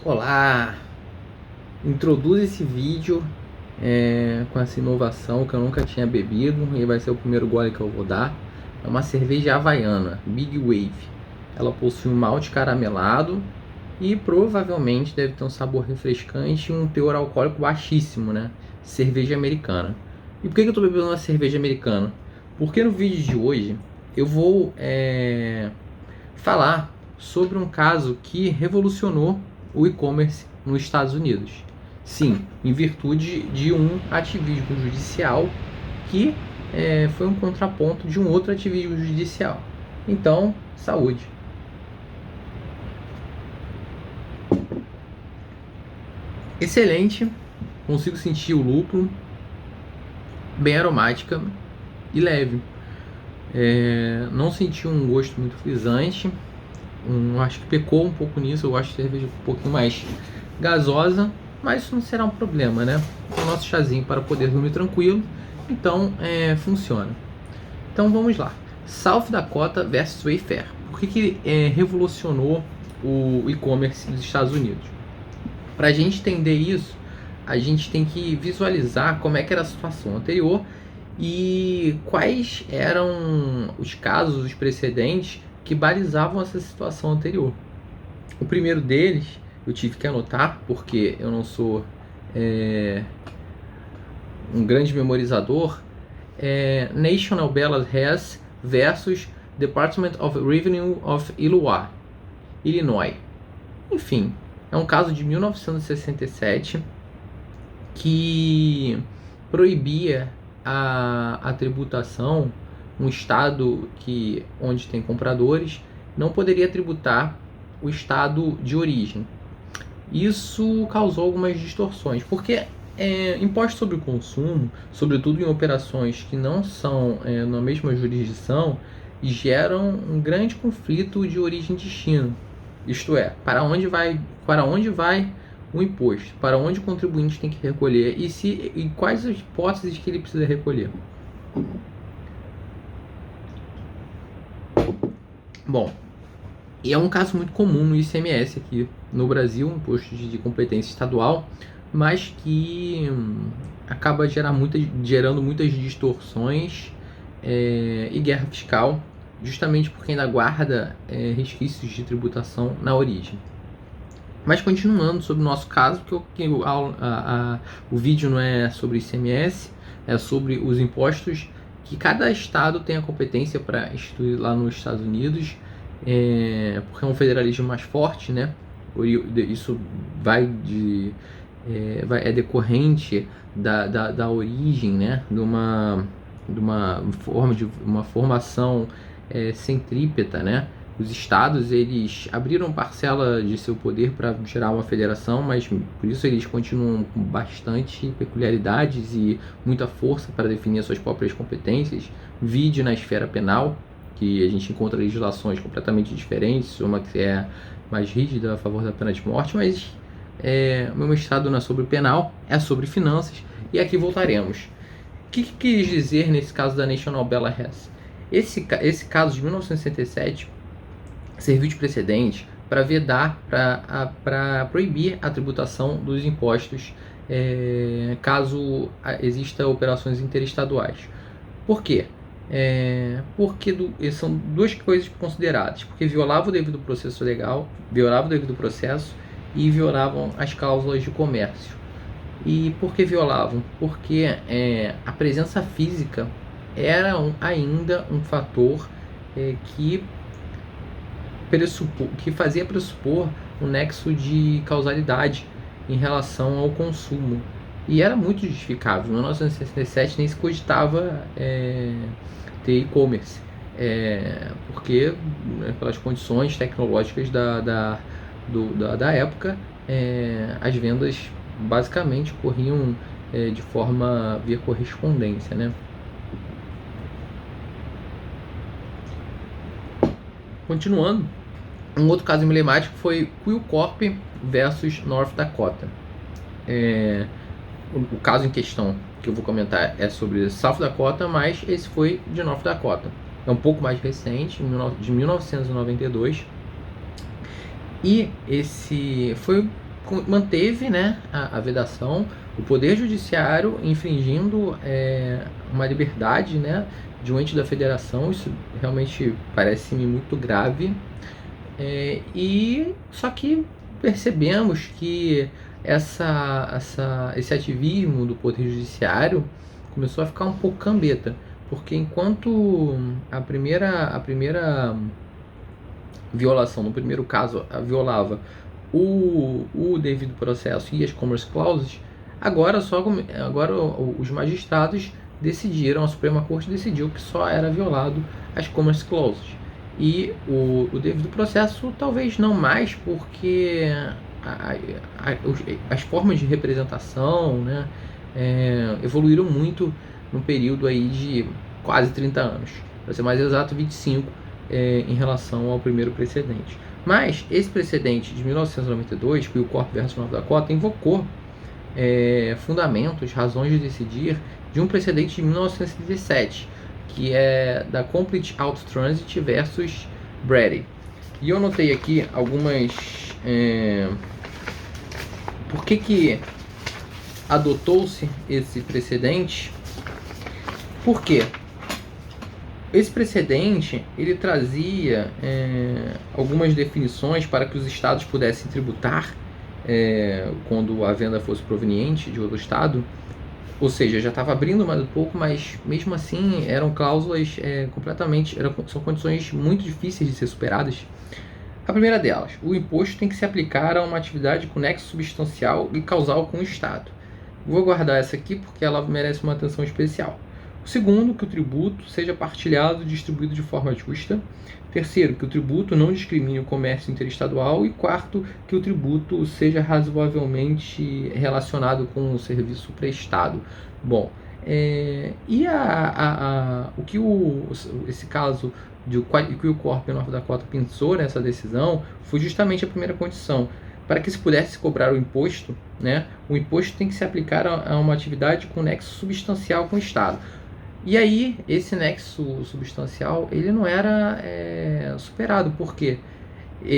Olá! Introduzo esse vídeo com essa inovação que eu nunca tinha bebido e vai ser o primeiro gole que eu vou dar. É uma cerveja havaiana, Big Wave. Ela possui um malte caramelado e provavelmente deve ter um sabor refrescante e um teor alcoólico baixíssimo, né? Cerveja americana. E por que eu estou bebendo uma cerveja americana? Porque no vídeo de hoje eu vou falar sobre um caso que revolucionou o e-commerce nos Estados Unidos. Sim, em virtude de um ativismo judicial que foi um contraponto de um outro ativismo judicial. Então, saúde. Excelente, consigo sentir o lúpulo, bem aromática e leve. Não senti um gosto muito frisante. Acho que pecou um pouco nisso. Eu gosto de cerveja um pouquinho mais gasosa, mas isso não será um problema, né? O nosso chazinho para poder dormir tranquilo, então funciona. Então vamos lá. South Dakota versus Wayfair. Por que revolucionou o e-commerce dos Estados Unidos? Para a gente entender isso, a gente tem que visualizar como é que era a situação anterior e quais eram os casos, os precedentes que balizavam essa situação anterior. O primeiro deles, eu tive que anotar, porque eu não sou um grande memorizador, National Ballot Hess versus Department of Revenue of Illinois. Enfim, é um caso de 1967 que proibia a tributação. Um estado onde tem compradores não poderia tributar o estado de origem. Isso causou algumas distorções, porque imposto sobre o consumo, sobretudo em operações que não são na mesma jurisdição, geram um grande conflito de origem e destino. Isto é, para onde vai o imposto, para onde o contribuinte tem que recolher e quais as hipóteses que ele precisa recolher. Bom, e é um caso muito comum no ICMS aqui no Brasil, imposto de competência estadual, mas que acaba gerando muitas distorções e guerra fiscal, justamente porque ainda guarda resquícios de tributação na origem. Mas continuando sobre o nosso caso, que o vídeo não é sobre ICMS, é sobre os impostos que cada estado tem a competência para instituir lá nos Estados Unidos, porque é um federalismo mais forte, né? Isso é decorrente da origem, né? De uma formação centrípeta, né? Os estados, eles abriram parcela de seu poder para gerar uma federação, mas por isso eles continuam com bastante peculiaridades e muita força para definir as suas próprias competências. Vide na esfera penal, que a gente encontra legislações completamente diferentes, uma que é mais rígida a favor da pena de morte, mas o meu mestrado não é sobre penal, é sobre finanças, e aqui voltaremos. O que quis dizer nesse caso da National Ballot Hess? Esse caso de 1967 serviu de precedente para vedar, para proibir a tributação dos impostos caso exista operações interestaduais. Por quê? Porque são duas coisas consideradas, porque violava o devido processo legal, violava o devido processo e violavam as cláusulas de comércio. E por que violavam? Porque a presença física era ainda um fator que fazia pressupor um nexo de causalidade em relação ao consumo. E era muito justificável. Em 1967 nem se cogitava ter e-commerce, porque pelas condições tecnológicas da época, as vendas basicamente corriam de forma via correspondência, né? Continuando, um outro caso emblemático foi Quill Corp versus North Dakota. O caso em questão que eu vou comentar é sobre South Dakota, mas esse foi de North Dakota. É um pouco mais recente, de 1992. E esse foi manteve, né, a vedação, o Poder Judiciário infringindo uma liberdade, né, de um ente da federação. Isso realmente parece-me muito grave. E só que percebemos que esse ativismo do Poder Judiciário começou a ficar um pouco cambeta, porque enquanto a primeira violação, no primeiro caso, violava o devido processo e as commerce clauses, agora os magistrados decidiram, a Suprema Corte decidiu que só era violado as commerce clauses. E o devido processo talvez não mais, porque as formas de representação, né, evoluíram muito no período aí de quase 30 anos, para ser mais exato, 25, em relação ao primeiro precedente. Mas esse precedente de 1992, que o Corp versus North Dakota, invocou fundamentos, razões de decidir de um precedente de 1917, que é da Complete Out Transit versus Brady. E eu notei aqui algumas... por que adotou-se esse precedente? Por quê? Esse precedente, ele trazia algumas definições para que os estados pudessem tributar quando a venda fosse proveniente de outro estado. Ou seja, já estava abrindo mais um pouco, mas mesmo assim eram cláusulas são condições muito difíceis de ser superadas. A primeira delas, o imposto tem que se aplicar a uma atividade com nexo substancial e causal com o Estado. Vou guardar essa aqui porque ela merece uma atenção especial. O segundo, que o tributo seja partilhado e distribuído de forma justa. Terceiro, que o tributo não discrimine o comércio interestadual. E quarto, que o tributo seja razoavelmente relacionado com o serviço prestado. Bom, esse caso que o Corp North Dakota pensou nessa decisão foi justamente a primeira condição. Para que se pudesse cobrar o imposto, né, o imposto tem que se aplicar a uma atividade com nexo substancial com o Estado. E aí, esse nexo substancial, ele não era superado, porque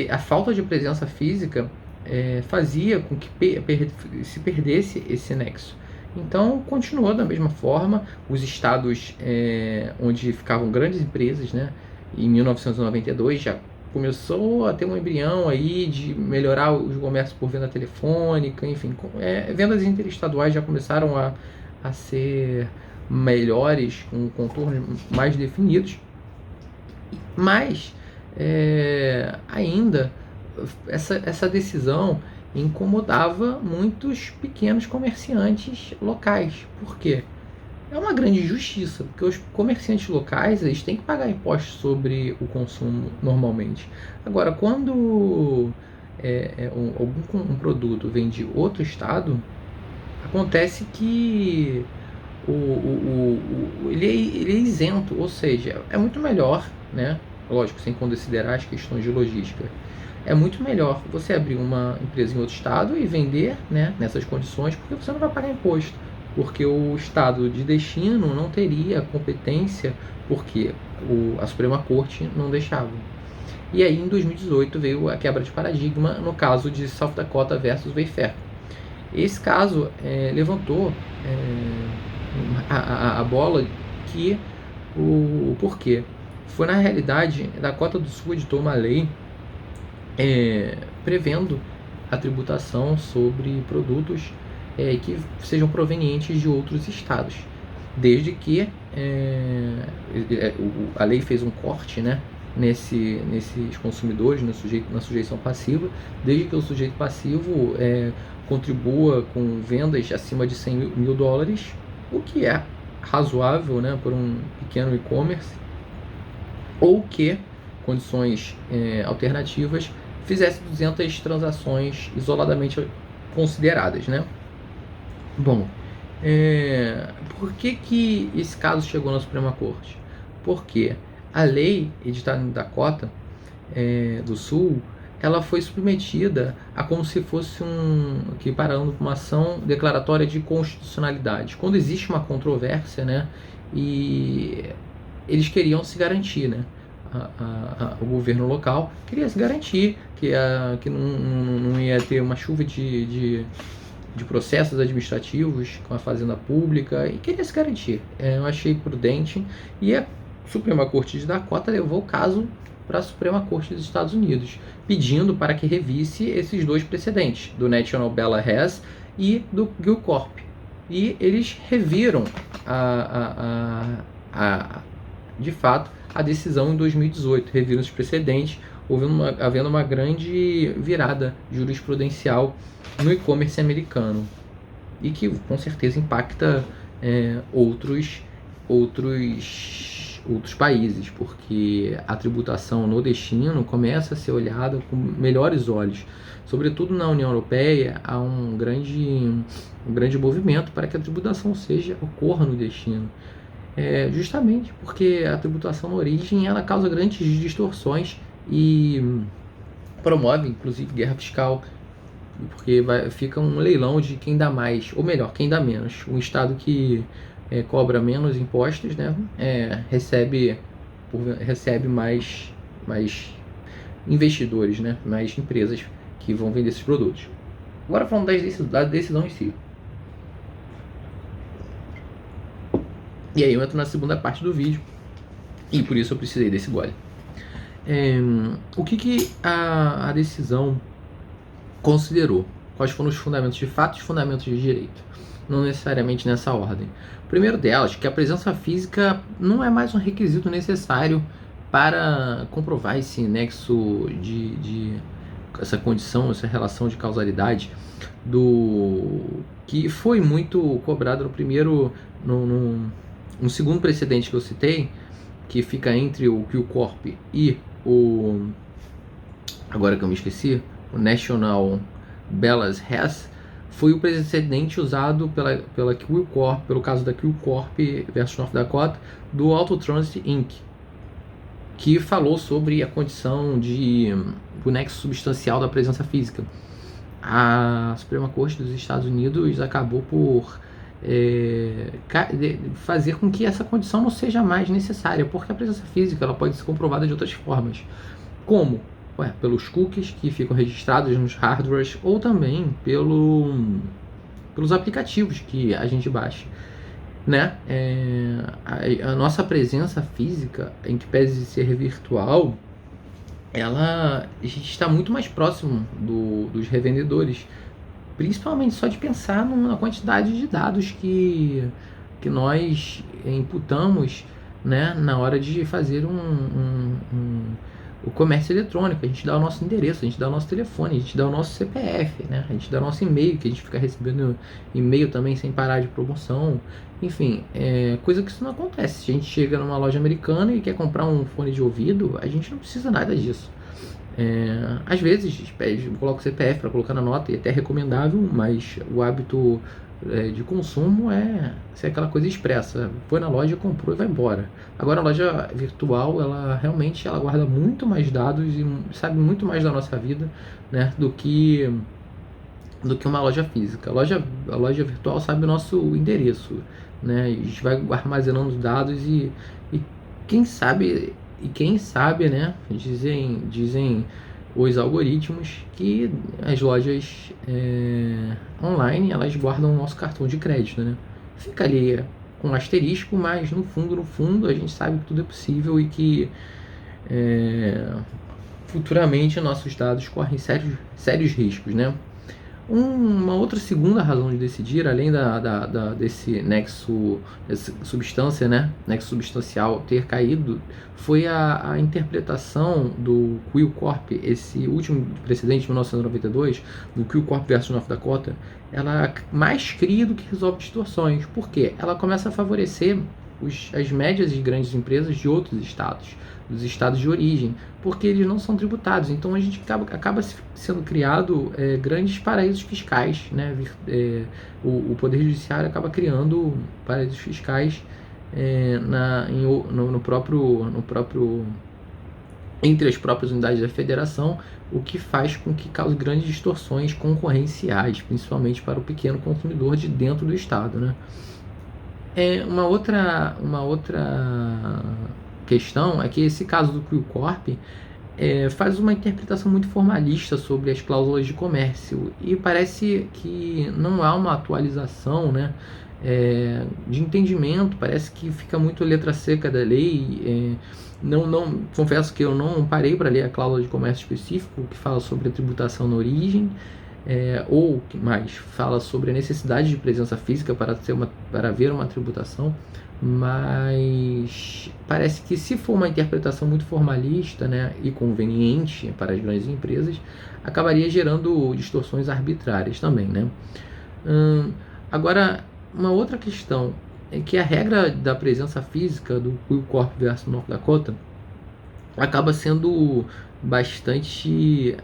a falta de presença física fazia com que se perdesse esse nexo. Então, continuou da mesma forma. Os estados onde ficavam grandes empresas, né, em 1992, já começou a ter um embrião aí de melhorar os comércios por venda telefônica, enfim, vendas interestaduais já começaram a ser melhores, com contornos mais definidos, mas ainda essa decisão incomodava muitos pequenos comerciantes locais. Por quê? É uma grande injustiça, porque os comerciantes locais eles têm que pagar impostos sobre o consumo normalmente. Agora, quando um produto vem de outro estado, acontece que ele é isento, ou seja, é muito melhor, né? Lógico, sem considerar as questões de logística. É muito melhor você abrir uma empresa em outro estado e vender, né, nessas condições, porque você não vai pagar imposto. Porque o estado de destino não teria competência, porque a Suprema Corte não deixava. E aí, em 2018, veio a quebra de paradigma no caso de South Dakota versus Wayfair. Esse caso levantou a bola que o porquê. Foi, na realidade, Dakota do Sul editou uma lei prevendo a tributação sobre produtos que sejam provenientes de outros estados, desde que a lei fez um corte, né, nesses consumidores, na sujeição passiva, desde que o sujeito passivo contribua com vendas acima de 100 mil dólares, o que é razoável, né, por um pequeno e-commerce, ou que, condições alternativas, fizesse 200 transações isoladamente consideradas, né? Bom, por que esse caso chegou na Suprema Corte? Porque a lei editada em Dakota do Sul, ela foi submetida a como se fosse equiparando uma ação declaratória de constitucionalidade. Quando existe uma controvérsia, né, e eles queriam se garantir, né? o governo local queria se garantir que não ia ter uma chuva de processos administrativos com a fazenda pública e queria se garantir. Eu achei prudente e a Suprema Corte de Dakota levou o caso para a Suprema Corte dos Estados Unidos, pedindo para que revisse esses dois precedentes, do National Bella Hess e do Gilcorp. E eles reviram de fato a decisão em 2018, reviram os precedentes, havendo uma grande virada jurisprudencial no e-commerce americano e que com certeza impacta outros países, porque a tributação no destino começa a ser olhada com melhores olhos. Sobretudo na União Europeia, há um grande movimento para que a tributação ocorra no destino. Justamente porque a tributação na origem ela causa grandes distorções e promove, inclusive, guerra fiscal, porque fica um leilão de quem dá mais, ou melhor, quem dá menos. Um estado que cobra menos impostos, né, recebe mais investidores, né, mais empresas que vão vender esses produtos. Agora falando da decisão em si. E aí eu entro na segunda parte do vídeo, e por isso eu precisei desse gole. O que a decisão considerou? Quais foram os fundamentos de fato e os fundamentos de direito? Não necessariamente nessa ordem. O primeiro delas, que a presença física não é mais um requisito necessário para comprovar esse nexo essa condição, essa relação de causalidade que foi muito cobrado no primeiro, no segundo precedente que eu citei, que fica entre o Gilcorp e agora que eu me esqueci, o National Bella Hess, foi o precedente usado pelo caso da Gilcorp versus North Dakota, do Auto Transit Inc., que falou sobre a condição do nexo substancial da presença física. A Suprema Corte dos Estados Unidos acabou por fazer com que essa condição não seja mais necessária, porque a presença física ela pode ser comprovada de outras formas, como pelos cookies que ficam registrados nos hardwares, ou também pelos aplicativos que a gente baixa, né? A nossa presença física, em que pese ser virtual, a gente está muito mais próximo dos revendedores, principalmente só de pensar na quantidade de dados que nós imputamos, né, na hora de fazer o comércio eletrônico. A gente dá o nosso endereço, a gente dá o nosso telefone, a gente dá o nosso CPF, né, a gente dá o nosso e-mail, que a gente fica recebendo e-mail também sem parar de promoção. Enfim, coisa que isso não acontece. Se a gente chega numa loja americana e quer comprar um fone de ouvido, a gente não precisa nada disso. Às vezes coloca o CPF para colocar na nota, e até é recomendável, mas o hábito de consumo ser aquela coisa expressa. Foi na loja, comprou e vai embora. Agora a loja virtual, ela realmente guarda muito mais dados e sabe muito mais da nossa vida, né, do que uma loja física. A loja virtual sabe o nosso endereço, né, a gente vai armazenando os dados e quem sabe, né, dizem os algoritmos que as lojas online, elas guardam o nosso cartão de crédito, né? Fica ali com um asterisco, mas no fundo a gente sabe que tudo é possível e que futuramente nossos dados correm sérios riscos, né? Uma outra segunda razão de decidir, além desse nexo, dessa substância, né, nexo substancial ter caído, foi a interpretação do Gilcorp, esse último precedente de 1992, do Gilcorp versus North Dakota. Ela mais cria do que resolve distorções. Por quê? Ela começa a favorecer as médias e grandes empresas de outros estados, dos estados de origem, porque eles não são tributados. Então a gente acaba sendo criado grandes paraísos fiscais, né? O Poder Judiciário acaba criando paraísos fiscais no próprio entre as próprias unidades da federação, o que faz com que cause grandes distorções concorrenciais, principalmente para o pequeno consumidor de dentro do estado, né? Uma outra questão é que esse caso do Crio Corp faz uma interpretação muito formalista sobre as cláusulas de comércio e parece que não há uma atualização, né, de entendimento. Parece que fica muito letra seca da lei. Não confesso que eu não parei para ler a cláusula de comércio específico que fala sobre a tributação na origem, ou que mais fala sobre a necessidade de presença física para haver uma tributação. Mas parece que, se for uma interpretação muito formalista, né, e conveniente para as grandes empresas, acabaria gerando distorções arbitrárias também, né? Agora, uma outra questão é que a regra da presença física do Quill Corp versus North Dakota acaba sendo bastante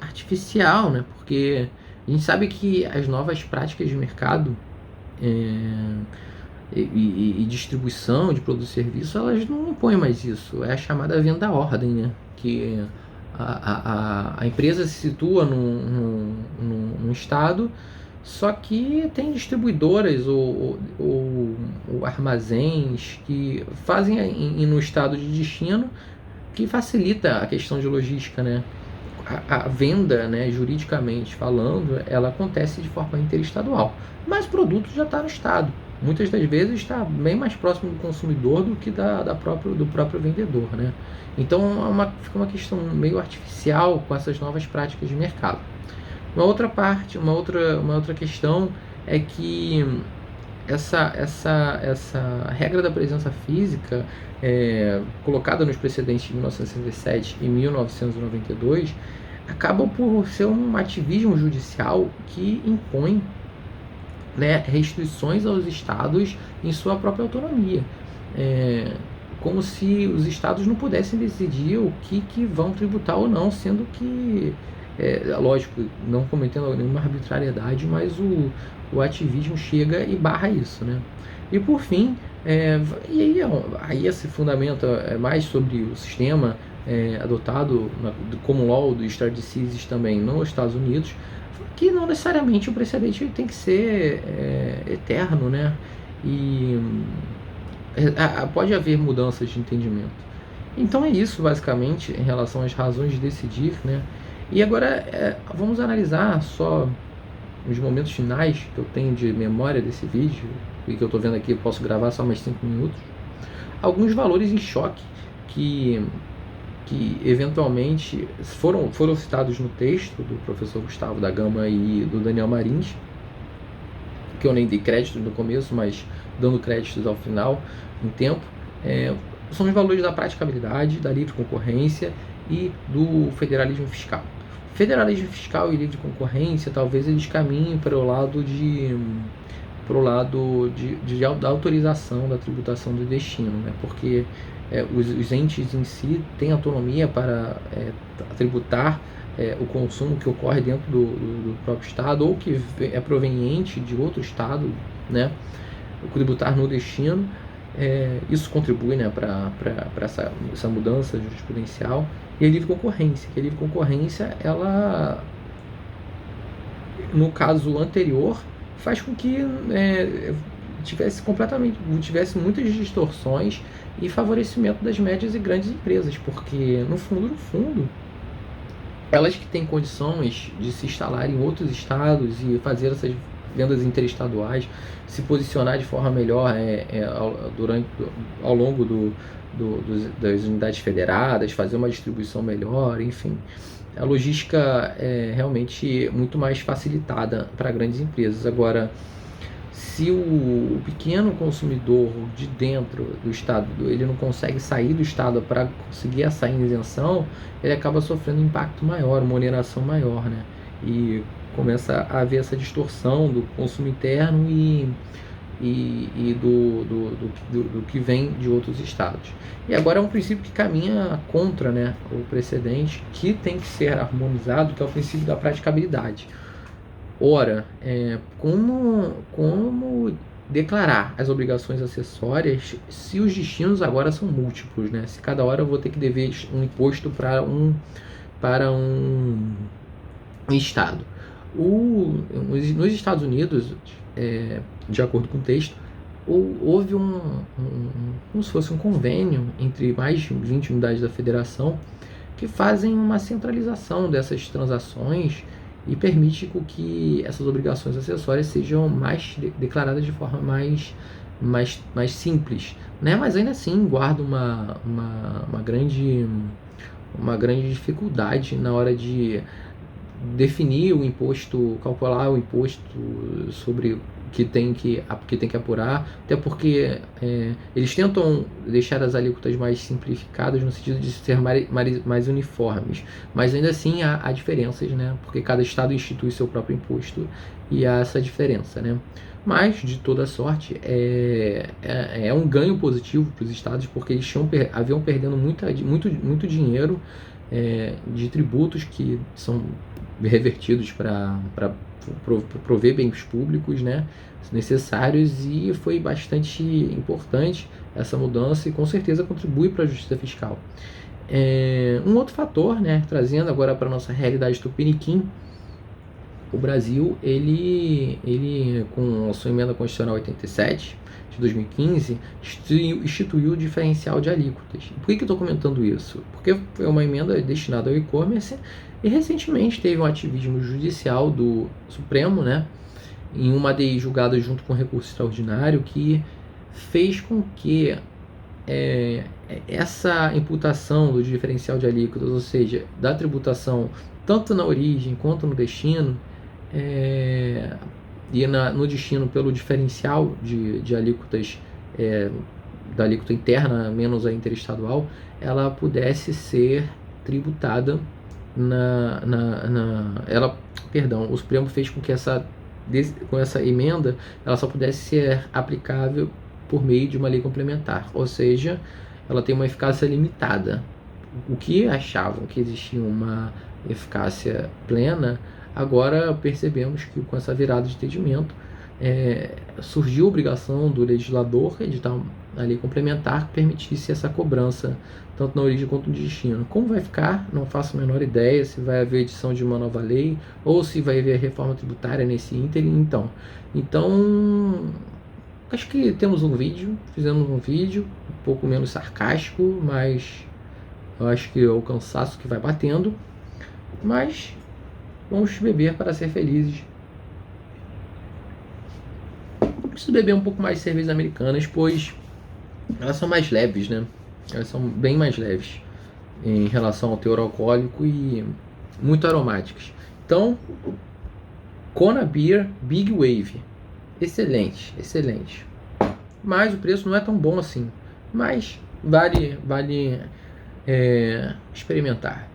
artificial, né? Porque a gente sabe que as novas práticas de mercado e distribuição de produto e serviço, elas não impõem mais isso. É a chamada venda à ordem, né? Que a empresa se situa num estado, só que tem distribuidoras ou armazéns que fazem no estado de destino, que facilita a questão de logística, né? A venda, né, juridicamente falando, ela acontece de forma interestadual, mas o produto já está no estado. Muitas das vezes está bem mais próximo do consumidor do que do próprio vendedor, né? Então fica uma questão meio artificial com essas novas práticas de mercado. Uma outra questão é que essa regra da presença física, colocada nos precedentes de 1967 e 1992, acaba por ser um ativismo judicial que impõe, né, restrições aos estados em sua própria autonomia, como se os estados não pudessem decidir o que vão tributar ou não, sendo que, lógico, não cometendo nenhuma arbitrariedade, mas o ativismo chega e barra isso, né? E por fim, aí esse fundamento é mais sobre o sistema adotado do Common Law do Stare Decisis também nos Estados Unidos, que não necessariamente o precedente tem que ser eterno, né? E pode haver mudanças de entendimento. Então é isso, basicamente, em relação às razões de decidir, né? E agora vamos analisar só os momentos finais que eu tenho de memória desse vídeo, e que eu estou vendo aqui, eu posso gravar só mais 5 minutos. Alguns valores em choque que eventualmente foram citados no texto do professor Gustavo da Gama e do Daniel Marins, que eu nem dei crédito no começo, mas dando créditos ao final, em tempo. São os valores da praticabilidade, da livre concorrência e do federalismo fiscal. Federalismo fiscal e livre concorrência, talvez eles caminhem para o lado da autorização da tributação do destino, né? Porque os entes em si têm autonomia para tributar o consumo que ocorre dentro do próprio estado ou que é proveniente de outro estado, né? Tributar no destino. Isso contribui, né, para essa mudança jurisprudencial. E a livre concorrência, ela, no caso anterior, faz com que tivesse muitas distorções e favorecimento das médias e grandes empresas, porque no fundo elas que têm condições de se instalar em outros estados e fazer essas vendas interestaduais, se posicionar de forma melhor ao longo das unidades federadas, fazer uma distribuição melhor, enfim. A logística é realmente muito mais facilitada para grandes empresas. Agora, se o pequeno consumidor de dentro do estado, ele não consegue sair do estado para conseguir essa isenção, ele acaba sofrendo um impacto maior, uma oneração maior, né? E começa a haver essa distorção do consumo interno e do que vem de outros estados. E agora é um princípio que caminha contra, né, o precedente, que tem que ser harmonizado, que é o princípio da praticabilidade. Ora, como declarar as obrigações acessórias se os destinos agora são múltiplos, né? Se cada hora eu vou ter que dever um imposto para um estado. Nos Estados Unidos, de acordo com o texto, houve como se fosse um convênio entre mais de 20 unidades da federação que fazem uma centralização dessas transações e permite que essas obrigações acessórias sejam declaradas de forma mais simples, né? Mas ainda assim guarda uma grande dificuldade na hora de definir o imposto, calcular o imposto sobre que tem que apurar, até porque eles tentam deixar as alíquotas mais simplificadas no sentido de ser mais uniformes, mas ainda assim há diferenças, né? Porque cada estado institui seu próprio imposto e há essa diferença, né? Mas, de toda sorte, é um ganho positivo para os estados, porque eles haviam perdendo muito dinheiro de tributos que são revertidos para prover bens públicos, né, necessários, e foi bastante importante essa mudança e com certeza contribui para a justiça fiscal. Um outro fator, né, trazendo agora para a nossa realidade tupiniquim, o Brasil, ele com a sua emenda constitucional 87 de 2015, instituiu o diferencial de alíquotas. Por que eu estou comentando isso? Porque foi uma emenda destinada ao e-commerce e recentemente teve um ativismo judicial do Supremo, né, em uma ADI julgada junto com recurso extraordinário, que fez com que essa imputação do diferencial de alíquotas, ou seja, da tributação tanto na origem quanto no destino, e no destino pelo diferencial de alíquotas, da alíquota interna menos a interestadual, ela pudesse ser tributada o Supremo fez com que com essa emenda ela só pudesse ser aplicável por meio de uma lei complementar, ou seja, ela tem uma eficácia limitada. O que achavam que existia uma eficácia plena, agora percebemos que com essa virada de entendimento surgiu a obrigação do legislador editar a lei complementar que permitisse essa cobrança tanto na origem quanto no destino. Como vai ficar? Não faço a menor ideia, se vai haver edição de uma nova lei ou se vai haver reforma tributária nesse ínterim. Então acho que fizemos um vídeo um pouco menos sarcástico, mas eu acho que é o cansaço que vai batendo, mas vamos beber para ser felizes. Preciso beber um pouco mais de cervejas americanas, pois elas são mais leves, né? Elas são bem mais leves em relação ao teor alcoólico e muito aromáticas. Então, Kona Beer Big Wave. Excelente, excelente. Mas o preço não é tão bom assim. Mas vale experimentar.